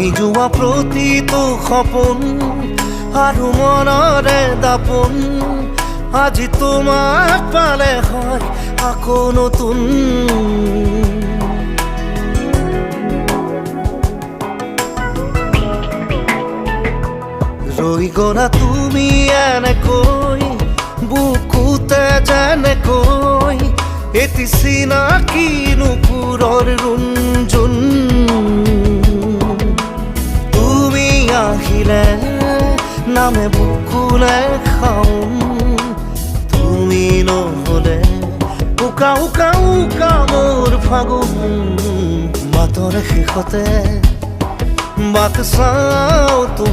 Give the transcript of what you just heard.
ভাঙি যোৱা প্ৰতিটো সপোন আৰু মনৰে দাপোন আজি তোমাক পালে হয় আকৌ নতুন ৰৈ গলা তুমি এনেকৈ বুকুতে যেনেকৈ এটি চিনাকি নুপুৰৰ ৰুণজুন তুমি আহিলে নামে বুকুলে খাওঁ তুমি নহলে উকা উকা উকা মোৰ ফাগুন মাতৰ শেষতে বাট চাওঁ তোমাৰ